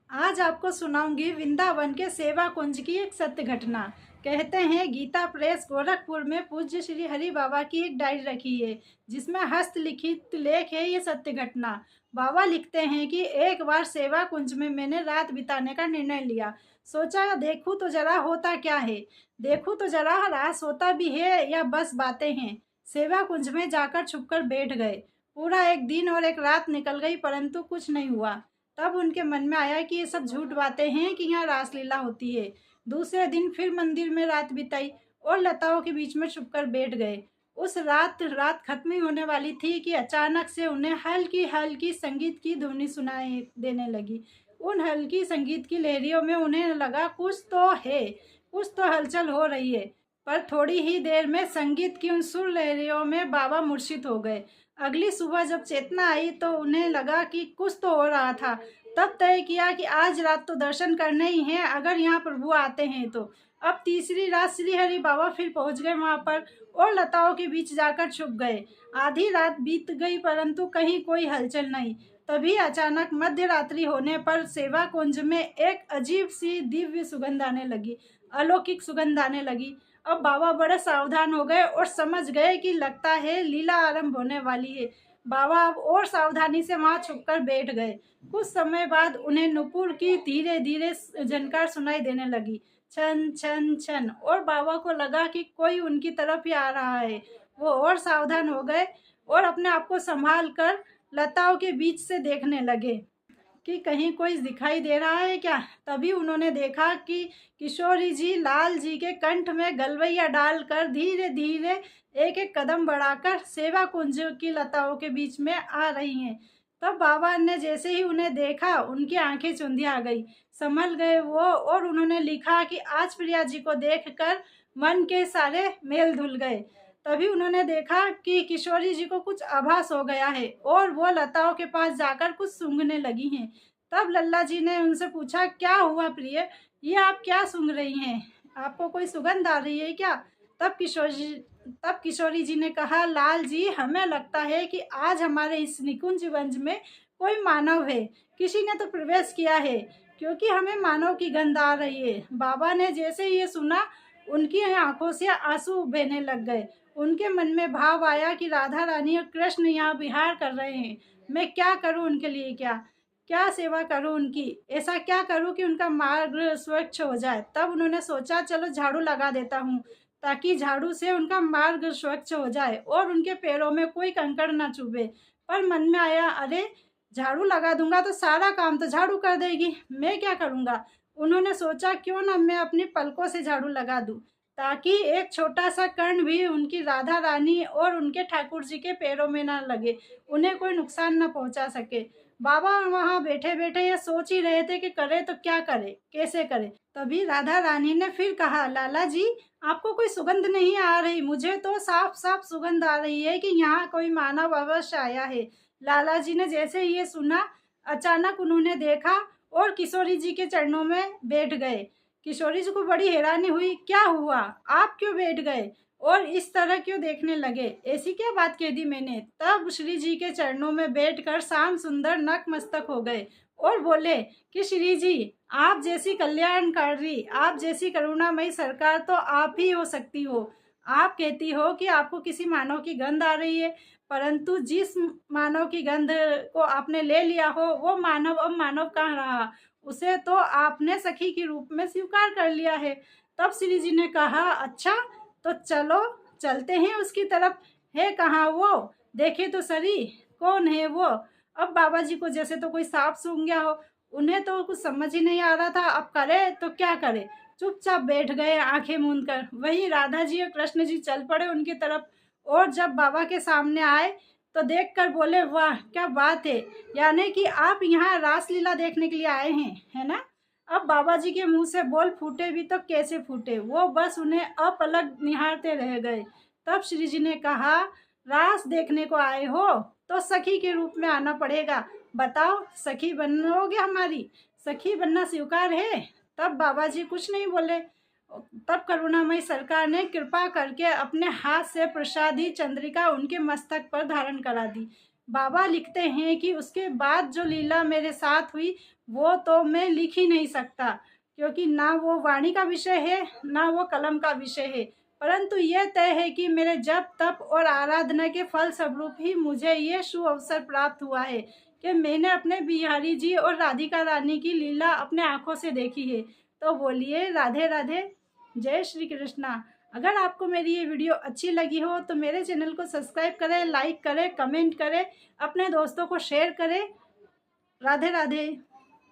आज आपको सुनाऊंगी वृंदावन के सेवा कुंज की एक सत्य घटना। कहते हैं गीता प्रेस गोरखपुर में पूज्य श्री हरि बाबा की एक डायरी रखी है जिसमें हस्तलिखित लेख है ये सत्य घटना। बाबा लिखते हैं कि एक बार सेवा कुंज में मैंने रात बिताने का निर्णय लिया। सोचा देखूं तो जरा होता क्या है, देखूं तो जरा रास होता भी है या बस बातें हैं। सेवा कुंज में जाकर छुपकर बैठ गए। पूरा एक दिन और एक रात निकल गई परंतु कुछ नहीं हुआ। तब उनके मन में आया कि ये सब झूठ बातें हैं कि यहाँ रासलीला होती है। दूसरे दिन फिर मंदिर में रात बिताई और लताओं के बीच में छुपकर बैठ गए। उस रात रात खत्म ही होने वाली थी कि अचानक से उन्हें हल्की हल्की संगीत की ध्वनि सुनाई देने लगी। उन हल्की संगीत की लहरियों में उन्हें लगा कुछ तो है, कुछ तो हलचल हो रही है। पर थोड़ी ही देर में संगीत की उन सुर लहरियों में बाबा मूर्छित हो गए। अगली सुबह जब चेतना आई तो उन्हें लगा कि कुछ तो हो रहा था। तब तय किया कि आज रात तो दर्शन करने ही हैं, अगर यहाँ प्रभु आते हैं तो। अब तीसरी रात श्री हरि बाबा फिर पहुँच गए वहाँ पर और लताओं के बीच जाकर छुप गए। आधी रात बीत गई परंतु कहीं कोई हलचल नहीं। तभी अचानक मध्य रात्रि होने पर सेवा कुंज में एक अजीब सी दिव्य सुगंध आने लगी, अलौकिक सुगंध आने लगी। अब बाबा बड़े सावधान हो गए और समझ गए कि लगता है लीला आरंभ होने वाली है। बाबा अब और सावधानी से वहां छुपकर बैठ गए। कुछ समय बाद उन्हें नुपुर की धीरे धीरे झनकार सुनाई देने लगी, छन छन छन, और बाबा को लगा कि कोई उनकी तरफ ही आ रहा है। वो और सावधान हो गए और अपने आप को संभाल कर लताओं के बीच से देखने लगे कि कहीं कोई दिखाई दे रहा है क्या। तभी उन्होंने देखा कि किशोरी जी लाल जी के कंठ में गलवैया डालकर धीरे धीरे एक एक कदम बढ़ाकर सेवा कुंज की लताओं के बीच में आ रही हैं। तब बाबा ने जैसे ही उन्हें देखा उनकी आंखें चुंधिया गई, संभल गए वो, और उन्होंने लिखा कि आज प्रिया जी को देखकर मन के सारे मेल धुल गए। तभी उन्होंने देखा कि किशोरी जी को कुछ आभास हो गया है और वो लताओं के पास जाकर कुछ सूंघने लगी हैं। तब लल्ला जी ने उनसे पूछा, क्या हुआ प्रिय, ये आप क्या सूंघ रही हैं, आपको कोई सुगंध आ रही है क्या। तब किशोरी जी ने कहा, लाल जी हमें लगता है कि आज हमारे इस निकुंज वंज में कोई मानव है, किसी ने तो प्रवेश किया है, क्योंकि हमें मानव की गंध आ रही है। बाबा ने जैसे ये सुना उनकी आंखों से आंसू बहने लग गए। उनके मन में भाव आया कि राधा रानी और कृष्ण यहाँ विहार कर रहे हैं, मैं क्या करूँ उनके लिए, क्या क्या सेवा करूँ उनकी, ऐसा क्या करूँ कि उनका मार्ग स्वच्छ हो जाए। तब उन्होंने सोचा चलो झाड़ू लगा देता हूँ ताकि झाड़ू से उनका मार्ग स्वच्छ हो जाए और उनके पैरों में कोई कंकड़ ना चुभे। पर मन में आया, अरे झाड़ू लगा दूंगा तो सारा काम तो झाड़ू कर देगी, मैं क्या करूँगा। उन्होंने सोचा क्यों ना मैं अपनी पलकों से झाड़ू लगा दूं ताकि एक छोटा सा कण भी उनकी राधा रानी और उनके ठाकुर जी के पैरों में ना लगे, उन्हें कोई नुकसान ना पहुंचा सके। बाबा वहां बैठे बैठे ये सोच ही रहे थे कि करे तो क्या करे, कैसे करे। तभी राधा रानी ने फिर कहा, लाला जी आपको कोई सुगंध नहीं आ रही, मुझे तो साफ साफ सुगंध आ रही है कि यहाँ कोई मानव अवश्य आया है। लाला जी ने जैसे ये सुना अचानक उन्होंने देखा और किशोरी जी के चरणों में बैठ गए। किशोरी जी को बड़ी हैरानी हुई, क्या हुआ, आप क्यों बैठ गए और इस तरह क्यों देखने लगे, ऐसी क्या बात कह दी मैंने। तब श्री जी के चरणों में बैठकर श्याम सुंदर नतमस्तक हो गए और बोले कि श्री जी आप जैसी कल्याणकारी, आप जैसी करुणामयी सरकार तो आप ही हो सकती हो। आप कहती हो कि आपको किसी मानव की गंध आ रही है, परंतु जिस मानव की गंध को आपने ले लिया हो वो मानव अब मानव कहाँ रहा, उसे तो आपने सखी के रूप में स्वीकार कर लिया है। तब श्री जी ने कहा, अच्छा तो चलो चलते हैं उसकी तरफ, है कहाँ वो, देखे तो सरी कौन है वो। अब बाबा जी को जैसे तो कोई सांप सूंघ गया हो, उन्हें तो कुछ समझ ही नहीं आ रहा था अब करे तो क्या करे। चुपचाप बैठ गए आंखें मूंद कर। वहीं राधा जी और कृष्ण जी चल पड़े उनकी तरफ और जब बाबा के सामने आए तो देखकर बोले, वाह क्या बात है, यानी कि आप यहाँ रासलीला देखने के लिए आए हैं, है ना। अब बाबा जी के मुंह से बोल फूटे भी तो कैसे फूटे, वो बस उन्हें अपलक निहारते रह गए। तब श्री जी ने कहा, रास देखने को आए हो तो सखी के रूप में आना पड़ेगा, बताओ सखी बनोगे हमारी, सखी बनना स्वीकार है। तब बाबा जी कुछ नहीं बोले। तब करुणामयी सरकार ने कृपा करके अपने हाथ से प्रसादी चंद्रिका उनके मस्तक पर धारण करा दी। बाबा लिखते हैं कि उसके बाद जो लीला मेरे साथ हुई वो तो मैं लिख ही नहीं सकता, क्योंकि ना वो वाणी का विषय है ना वो कलम का विषय है। परंतु यह तय है कि मेरे जप तप और आराधना के फल स्वरूप ही मुझे ये शुभ अवसर प्राप्त हुआ है कि मैंने अपने बिहारी जी और राधिका रानी की लीला अपने आंखों से देखी है। तो बोलिए राधे राधे, जय श्री कृष्णा। अगर आपको मेरी ये वीडियो अच्छी लगी हो तो मेरे चैनल को सब्सक्राइब करें, लाइक करें, कमेंट करें, अपने दोस्तों को शेयर करें। राधे राधे।